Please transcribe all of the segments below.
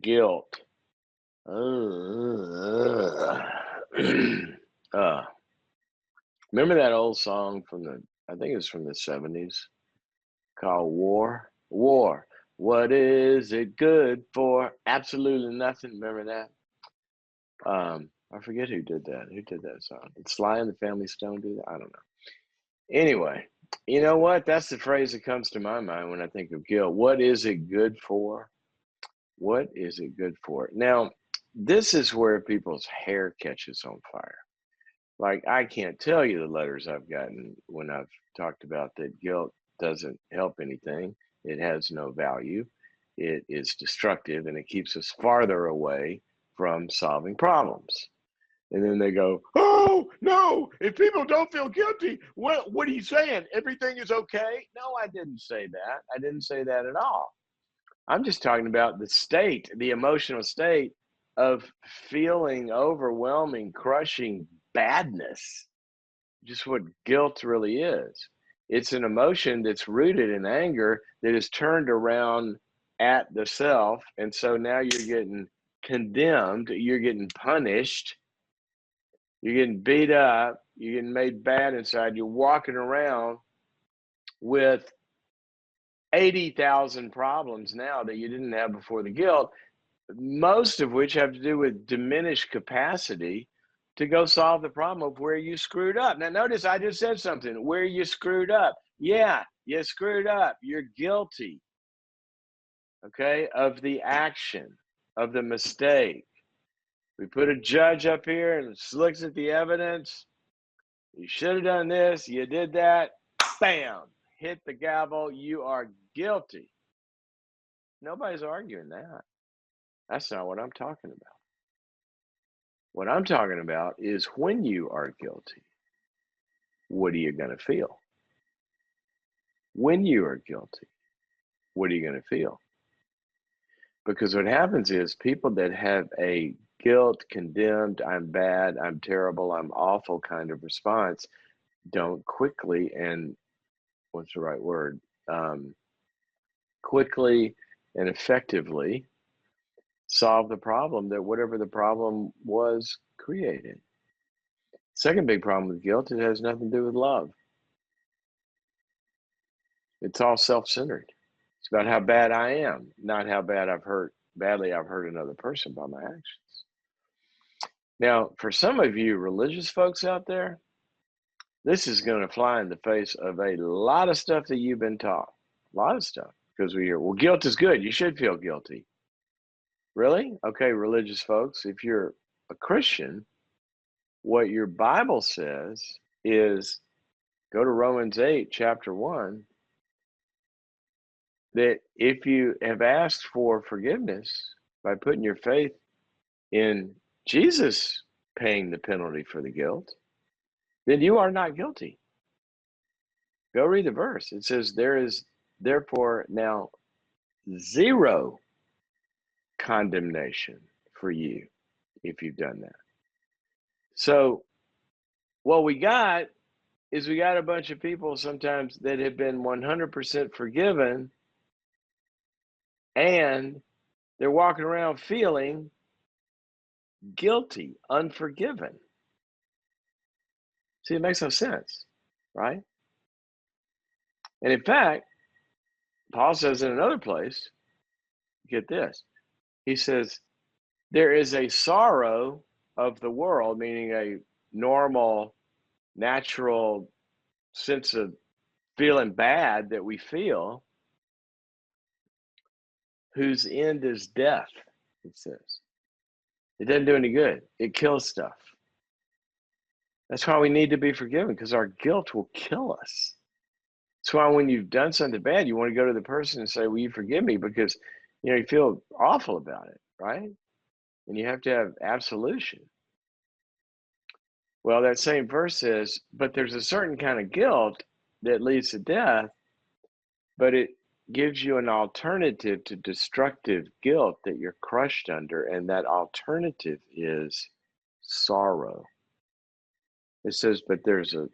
Guilt. Uh, uh, remember that old song from I think it's from the 70s called War? War. What is it good for? Absolutely nothing. Remember that? I forget who did that. Who did that song? Did Sly and the Family Stone do that? I don't know. Anyway, you know what? That's the phrase that comes to my mind when I think of guilt. What is it good for? What is it good for? Now, this is where people's hair catches on fire. Like, I can't tell you the letters I've gotten when I've talked about that guilt doesn't help anything. It has no value. It is destructive and it keeps us farther away from solving problems. And then they go, oh, no, if people don't feel guilty, what are you saying? Everything is okay? No, I didn't say that. I didn't say that at all. I'm just talking about the state, the emotional state of feeling overwhelming, crushing badness, just what guilt really is. It's an emotion that's rooted in anger that is turned around at the self. And so now you're getting condemned, you're getting punished, you're getting beat up, you're getting made bad inside, you're walking around with 80,000 problems now that you didn't have before the guilt, most of which have to do with diminished capacity to go solve the problem of where you screwed up. Now, notice I just said something, where you screwed up. Yeah, you screwed up. You're guilty, okay, of the action, of the mistake. We put a judge up here and looks at the evidence. You should have done this. You did that. Bam, hit the gavel. You are guilty. Nobody's arguing that. That's not what I'm talking about. What I'm talking about is when you are guilty, what are you going to feel? When you are guilty, what are you going to feel? Because what happens is people that have a guilt, condemned, I'm bad, I'm terrible, I'm awful kind of response don't quickly and what's the right word? Quickly and effectively solve the problem that whatever the problem was created. Second big problem with guilt, it has nothing to do with love. It's all self-centered. It's about how bad I am, not how badly I've hurt another person by my actions. Now, for some of you religious folks out there, this is going to fly in the face of a lot of stuff that you've been taught. A lot of stuff. Because we hear, well, guilt is good. You should feel guilty. Really? Okay, religious folks, if you're a Christian, what your Bible says is, go to Romans 8, chapter 1, that if you have asked for forgiveness by putting your faith in Jesus paying the penalty for the guilt, then you are not guilty. Go read the verse. It says, there is therefore now zero condemnation for you if you've done that. So what we got is we got a bunch of people sometimes that have been 100% forgiven and they're walking around feeling guilty, unforgiven. See, it makes no sense, right? And in fact, Paul says in another place, get this, he says, there is a sorrow of the world, meaning a normal, natural sense of feeling bad that we feel, whose end is death, it says. It doesn't do any good. It kills stuff. That's why we need to be forgiven, because our guilt will kill us. That's why when you've done something bad, you want to go to the person and say, will you forgive me? Because, you feel awful about it, right? And you have to have absolution. Well, that same verse says, but there's a certain kind of guilt that leads to death, but it gives you an alternative to destructive guilt that you're crushed under, and that alternative is sorrow. It says, but there's a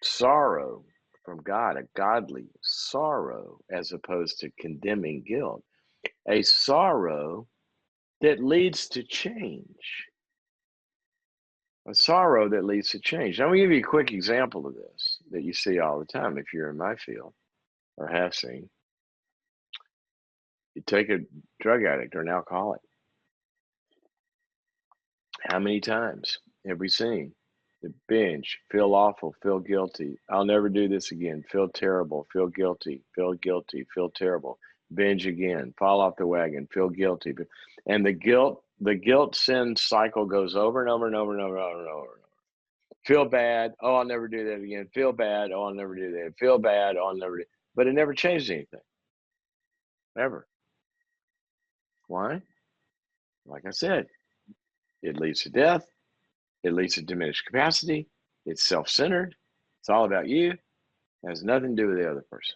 sorrow from God, a godly sorrow, as opposed to condemning guilt. A sorrow that leads to change. A sorrow that leads to change. Now, I'm going to give you a quick example of this that you see all the time if you're in my field or have seen. You take a drug addict or an alcoholic. How many times have we seen the binge, feel awful, feel guilty, I'll never do this again, feel terrible, feel guilty, feel terrible, binge again, fall off the wagon, feel guilty. And the guilt sin cycle goes over and over and over and over and over and over. Feel bad, oh, I'll never do that again. Feel bad, oh, I'll never do that. Feel bad, oh, I'll never do. But it never changed anything, ever. Why? Like I said, it leads to death. It leads to diminished capacity. It's self-centered. It's all about you. It has nothing to do with the other person.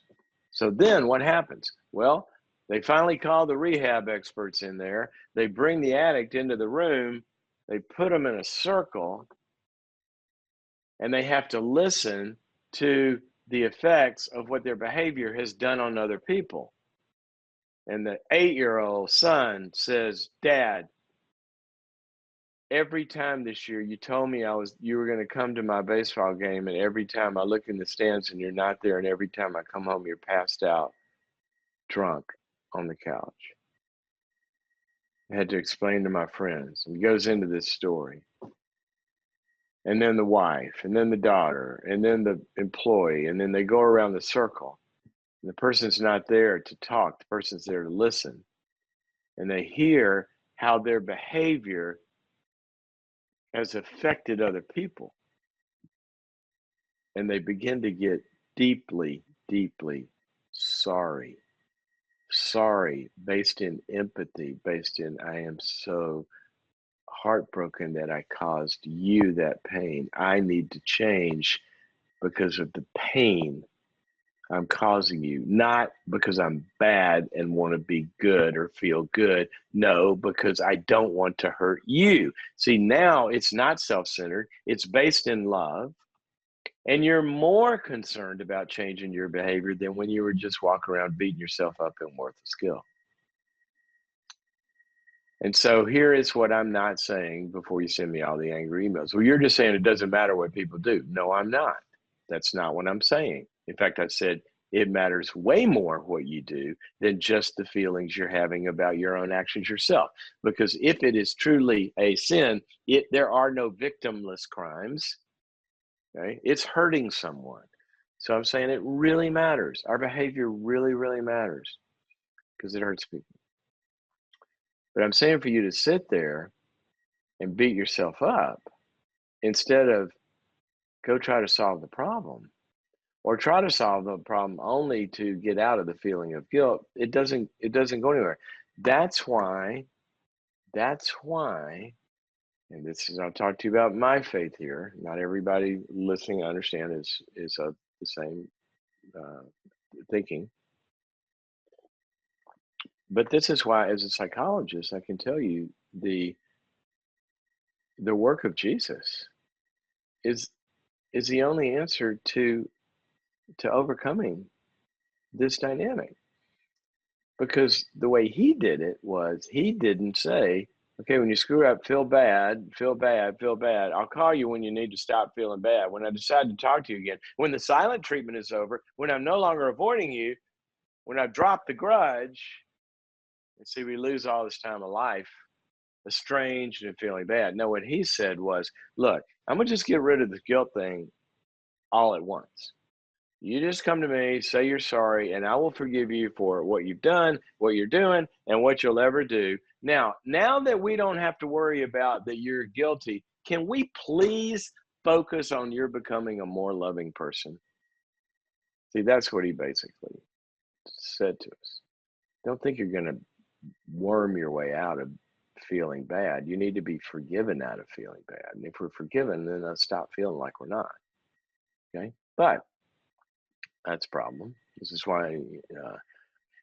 So then what happens? Well, they finally call the rehab experts in there. They bring the addict into the room. They put them in a circle, and they have to listen to the effects of what their behavior has done on other people. And the 8-year-old son says, Dad, every time this year you told me you were going to come to my baseball game, and every time I look in the stands and you're not there, and every time I come home you're passed out drunk on the couch. I had to explain to my friends. And he goes into this story. And then the wife, and then the daughter, and then the employee, and then they go around the circle. And the person's not there to talk, the person's there to listen. And they hear how their behavior has affected other people. And they begin to get deeply, deeply sorry. Sorry, based in empathy, based in, I am so heartbroken that I caused you that pain. I need to change because of the pain I'm causing you, not because I'm bad and want to be good or feel good. No, because I don't want to hurt you. See, now it's not self-centered. It's based in love. And you're more concerned about changing your behavior than when you were just walking around beating yourself up in worthless guilt. And so here is what I'm not saying before you send me all the angry emails. Well, you're just saying it doesn't matter what people do. No, I'm not. That's not what I'm saying. In fact, I said it matters way more what you do than just the feelings you're having about your own actions yourself. Because if it is truly a sin, there are no victimless crimes. Okay? It's hurting someone. So I'm saying it really matters. Our behavior really, really matters because it hurts people. But I'm saying for you to sit there and beat yourself up instead of go try to solve the problem, or try to solve the problem only to get out of the feeling of guilt, it doesn't go anywhere. That's why, and this is, I'll talk to you about my faith here. Not everybody listening, I understand, is of the same thinking. But this is why, as a psychologist, I can tell you the work of Jesus is the only answer to overcoming this dynamic. Because the way he did it was, he didn't say, okay, when you screw up, feel bad, feel bad, feel bad. I'll call you when you need to stop feeling bad. When I decide to talk to you again, when the silent treatment is over, when I'm no longer avoiding you, when I drop the grudge. And see, we lose all this time of life estranged and feeling bad. No, what he said was, look, I'm going to just get rid of the guilt thing all at once. You just come to me, say you're sorry, and I will forgive you for what you've done, what you're doing, and what you'll ever do. Now that we don't have to worry about that you're guilty, can we please focus on your becoming a more loving person? See, that's what he basically said to us. Don't think you're going to worm your way out of feeling bad. You need to be forgiven out of feeling bad. And if we're forgiven, then let's stop feeling like we're not. Okay? But that's a problem. This is why,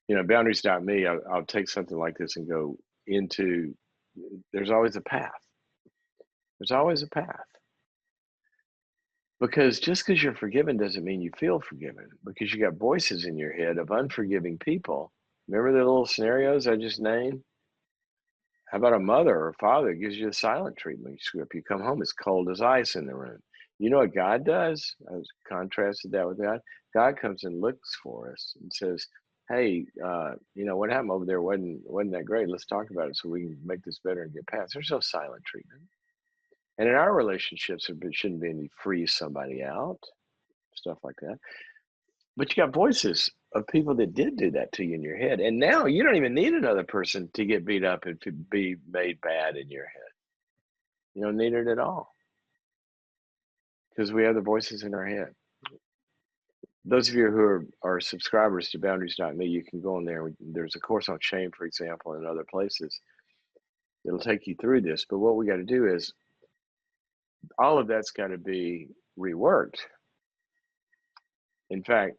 boundaries.me, I'll take something like this and go into, there's always a path. There's always a path. Because just because you're forgiven doesn't mean you feel forgiven, because you got voices in your head of unforgiving people. Remember the little scenarios I just named? How about a mother or father that gives you the silent treatment? You screw up, you come home, it's cold as ice in the room. You know what God does? I was contrasted that with God. God comes and looks for us and says, "Hey, what happened over there wasn't that great. Let's talk about it so we can make this better and get past." There's no silent treatment. And in our relationships, there shouldn't be any freeze somebody out, stuff like that. But you got voices of people that did do that to you in your head. And now you don't even need another person to get beat up and to be made bad in your head. You don't need it at all because we have the voices in our head. Those of you who are subscribers to boundaries.me, you can go in there. There's a course on shame, for example, and other places. It'll take you through this. But what we got to do is all of that's got to be reworked. In fact,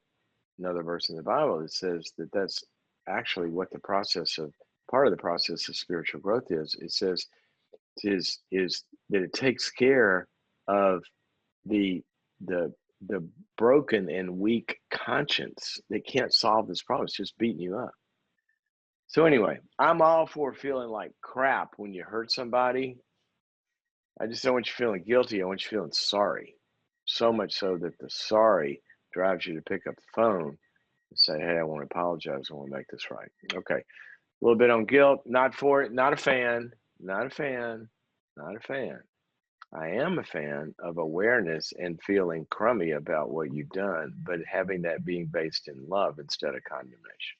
another verse in the Bible that says that that's actually what the part of the process of spiritual growth is. It says is that it takes care of the the the broken and weak conscience that can't solve this problem. It's just beating you up. So anyway, I'm all for feeling like crap when you hurt somebody. I just don't want you feeling guilty. I want you feeling sorry. So much so that the sorry drives you to pick up the phone and say, "Hey, I want to apologize. I want to make this right." Okay. A little bit on guilt. Not for it. Not a fan. Not a fan. Not a fan. I am a fan of awareness and feeling crummy about what you've done, but having that being based in love instead of condemnation.